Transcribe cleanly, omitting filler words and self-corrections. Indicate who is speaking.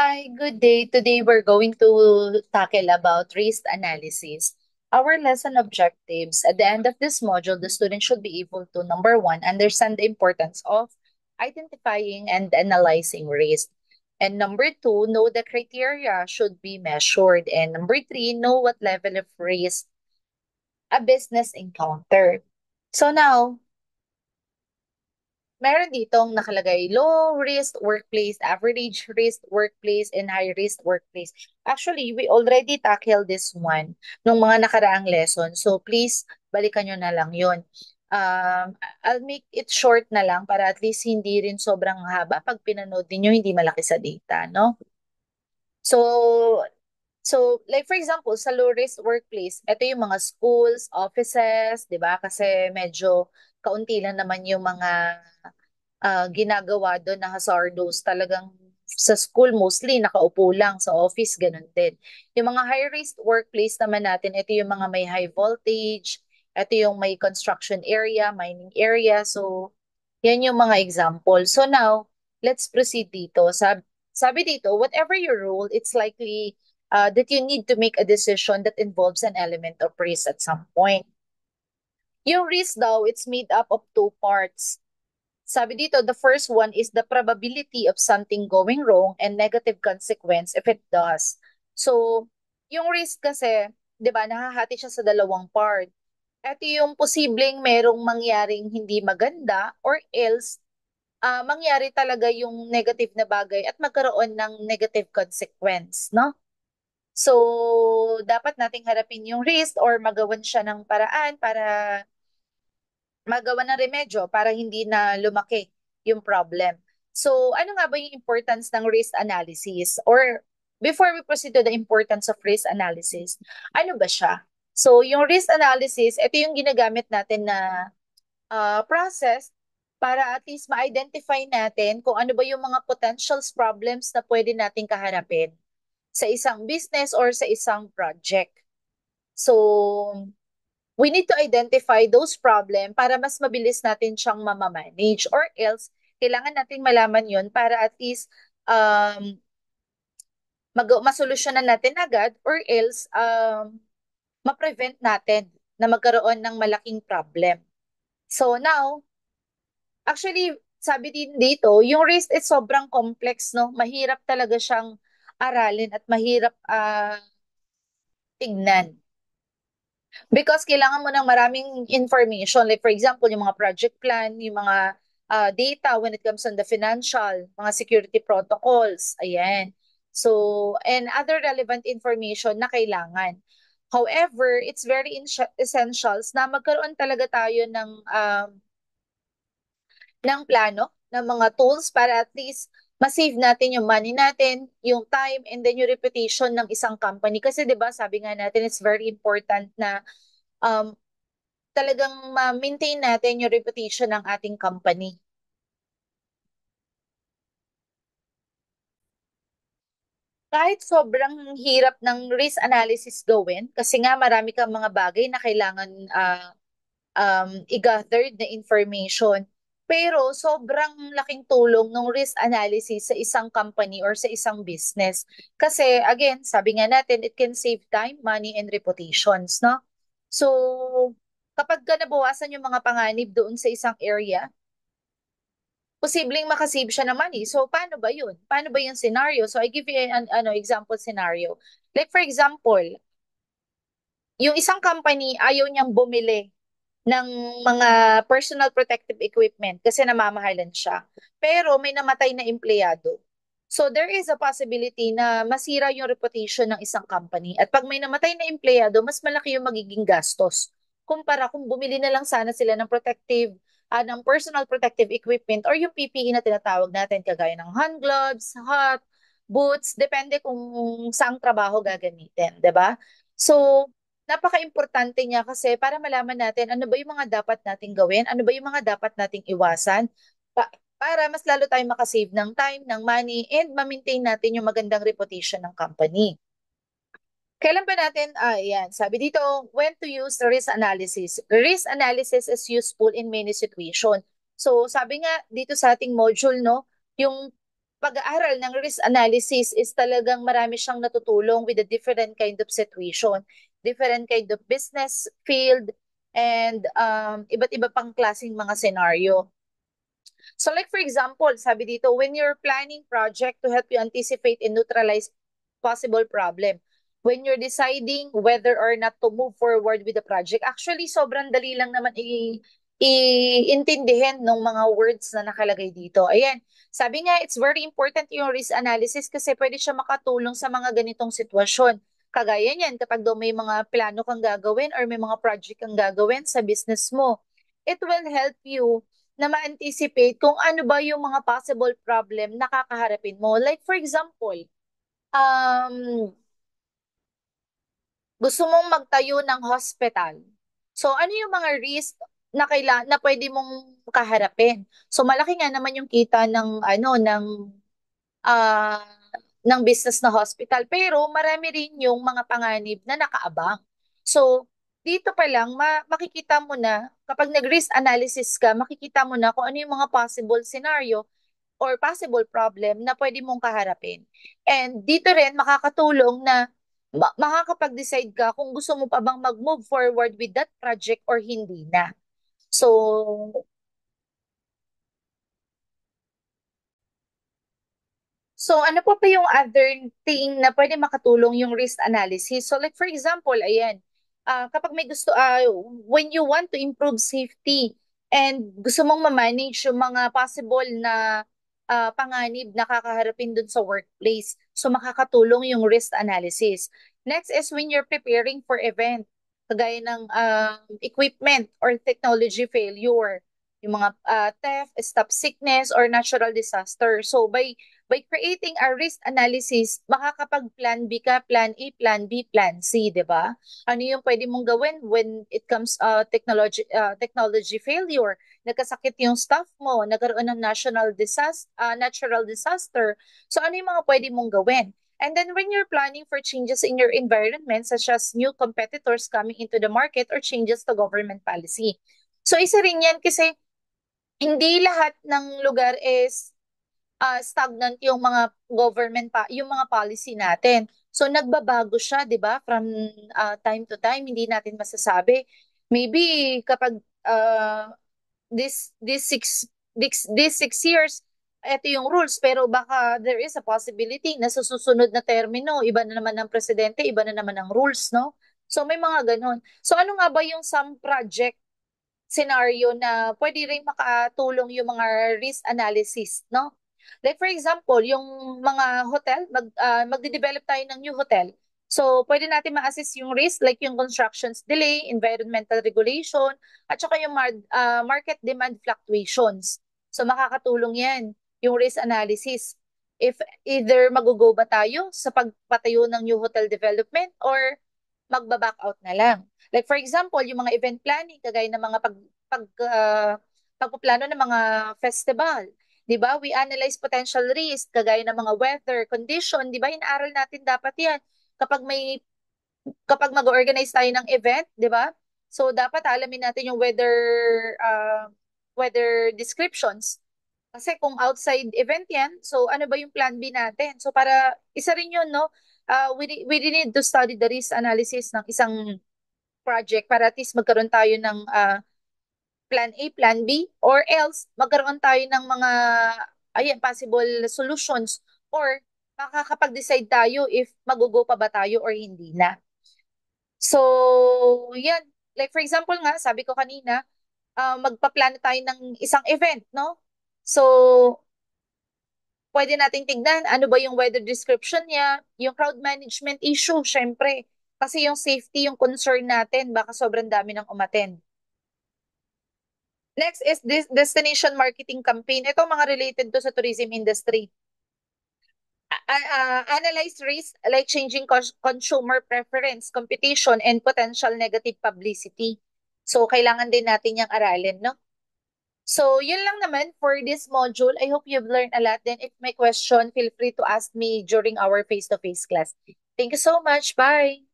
Speaker 1: Hi, good day. Today we're going to tackle about risk analysis. Our lesson objectives. At the end of this module, the student should be able to, number one, understand the importance of identifying and analyzing risk. And number two, know the criteria should be measured. And number three, know what level of risk a business encounter. So now, meron ditong nakalagay low risk workplace, average risk workplace, and high risk workplace. Actually, we already tackled this one nung mga nakaraang lesson. So please, balikan nyo na lang yun. I'll make it short na lang para at least hindi rin sobrang haba. Pag pinanood niyo hindi malaki sa data, no? So, like for example, sa low risk workplace, ito yung mga schools, offices, 'di ba? Kasi medyo kaunti lang naman yung mga ginagawa doon na hazardous. Talagang sa school mostly nakaupo lang, sa office ganun din. Yung mga high risk workplace naman natin, ito yung mga may high voltage, ito yung may construction area, mining area. So, yan yung mga example. So now, let's proceed dito. Sabi dito, whatever your role, it's likely that you need to make a decision that involves an element of risk at some point. Yung risk daw, it's made up of two parts. Sabi dito, the first one is the probability of something going wrong and negative consequence if it does. So, yung risk kasi, 'di ba, nahahati siya sa dalawang part. Ito yung posibleng merong mangyaring hindi maganda or else mangyari talaga yung negative na bagay at magkaroon ng negative consequence, no? So, dapat nating harapin yung risk or magawan siya ng paraan para magawa ng remedyo para hindi na lumaki yung problem. So, ano nga ba yung importance ng risk analysis? Or before we proceed to the importance of risk analysis, ano ba siya? So, yung risk analysis, ito yung ginagamit natin na process para at least ma-identify natin kung ano ba yung mga potential problems na pwede nating kaharapin sa isang business or sa isang project. So, we need to identify those problem para mas mabilis natin siyang mamamanage or else kailangan natin malaman yon para at least masolusyonan natin agad or else ma-prevent natin na magkaroon ng malaking problem. So now, actually, sabi din dito, yung risk is sobrang complex, no? Mahirap talaga siyang aralin at mahirap tignan. Because kailangan mo ng maraming information. Like for example, yung mga project plan, yung mga data when it comes on the financial, mga security protocols, ayan. So, and other relevant information na kailangan. However, it's very essentials na magkaroon talaga tayo ng plano, ng mga tools para at least ma-save natin yung money natin, yung time, and then yung reputation ng isang company. Kasi 'di ba sabi nga natin, it's very important na um, talagang ma-maintain natin yung reputation ng ating company. Kahit sobrang hirap ng risk analysis gawin, kasi nga marami kang mga bagay na kailangan i-gather na information. Pero sobrang laking tulong ng risk analysis sa isang company or sa isang business. Kasi again, sabi nga natin, it can save time, money, and reputations, no? So, kapag ka nabawasan yung mga panganib doon sa isang area, posibleng makasave siya ng money. So, paano ba yun? Paano ba yung scenario? So, I give you an example scenario. Like, for example, yung isang company, ayaw niyang bumili ng mga personal protective equipment kasi namamahalan siya. Pero may namatay na empleyado. So there is a possibility na masira yung reputation ng isang company. At pag may namatay na empleyado, mas malaki yung magiging gastos. Kumpara kung bumili na lang sana sila ng ng personal protective equipment or yung PPE na tinatawag natin kagaya ng hand gloves, hat, boots, depende kung saang trabaho gagamitin, 'di ba? So, napaka-importante niya kasi para malaman natin ano ba yung mga dapat nating gawin, ano ba yung mga dapat nating iwasan para mas lalo tayong makasave ng time, ng money, and ma-maintain natin yung magandang reputation ng company. Kailan ba natin, yan, sabi dito, when to use risk analysis. Risk analysis is useful in many situations. So, sabi nga dito sa ating module, no, yung pag-aaral ng risk analysis is talagang marami siyang natutulong with a different kind of situation, different kind of business field, and iba't iba pang klaseng mga scenario. So like for example, sabi dito, when you're planning project to help you anticipate and neutralize possible problem, when you're deciding whether or not to move forward with the project, actually sobrang dali lang naman iintindihin ng mga words na nakalagay dito. Ayan, sabi nga, it's very important yung risk analysis kasi pwede siya makatulong sa mga ganitong sitwasyon. Kagaya niyan, kapag daw may mga plano kang gagawin or may mga project kang gagawin sa business mo, it will help you na ma-anticipate kung ano ba yung mga possible problem na kakaharapin mo. Like for example, um, gusto mong magtayo ng hospital. So ano yung mga risk na na pwede mong kaharapin? So malaki nga naman yung kita ng ah, ng business na hospital. Pero marami rin yung mga panganib na nakaabang. So, dito pa lang, makikita mo na, kapag nag-risk analysis ka, makikita mo na kung ano yung mga possible scenario or possible problem na pwede mong kaharapin. And dito rin, makakatulong na makakapag-decide ka kung gusto mo pa bang mag-move forward with that project or hindi na. So, So, ano pa yung other thing na pwede makatulong yung risk analysis? So, like for example, ayan, kapag may gusto, when you want to improve safety and gusto mong ma-manage yung mga possible na panganib na kakaharapin dun sa workplace, so makakatulong yung risk analysis. Next is when you're preparing for event, kagaya ng equipment or technology failure, yung mga theft, staff sickness, or natural disaster. So, by creating a risk analysis, makakapag-plan B ka, plan A, plan B, plan C, di ba? Ano yung pwede mong gawin when it comes technology failure? Nagkasakit yung staff mo, nagkaroon ng natural disaster. So ano yung mga pwede mong gawin? And then when you're planning for changes in your environment, such as new competitors coming into the market or changes to government policy. So isa rin yan kasi hindi lahat ng lugar is stagnant yung mga yung mga policy natin. So nagbabago siya, 'di ba? From time to time, hindi natin masasabi. Maybe kapag this 6 years, ito yung rules, pero baka there is a possibility na sa susunod na termino, iba na naman ng presidente, iba na naman ang rules, no? So may mga ganon. So ano nga ba yung some project scenario na pwede rin makatulong yung mga risk analysis, no? Like for example, yung mga hotel, magde-develop tayo ng new hotel. So, pwede natin ma-assess yung risk like yung constructions delay, environmental regulation, at saka yung market demand fluctuations. So, makakatulong yan, yung risk analysis. If either magugo ba tayo sa pagpatayo ng new hotel development or magba-back out na lang. Like for example, yung mga event planning, kagaya ng mga pag, uh, pagpaplano ng mga festival. 'Di ba? We analyze potential risk, kagaya ng mga weather condition, 'di ba? Inaaral natin dapat 'yan. Kapag mag-organize tayo ng event, 'di ba? So dapat alamin natin yung weather descriptions. Kasi kung outside event yan, so ano ba yung plan B natin? So para isa rin yun, no? We need to study the risk analysis ng isang project para at least magkaroon tayo ng plan A, plan B, or else magkaroon tayo ng mga possible solutions or makakapag-decide tayo if magugo pa ba tayo or hindi na. So, yan. Like for example nga, sabi ko kanina, magpaplano tayo ng isang event, no? So, pwede nating tignan ano ba yung weather description niya, yung crowd management issue, syempre. Kasi yung safety, yung concern natin, baka sobrang dami ng umattend. Next is this destination marketing campaign. Ito mga related to sa tourism industry. Analyze risk like changing consumer preference, competition, and potential negative publicity. So, kailangan din natin yung aralin, no? So, yun lang naman for this module. I hope you've learned a lot. Then, if may question, feel free to ask me during our face-to-face class. Thank you so much. Bye!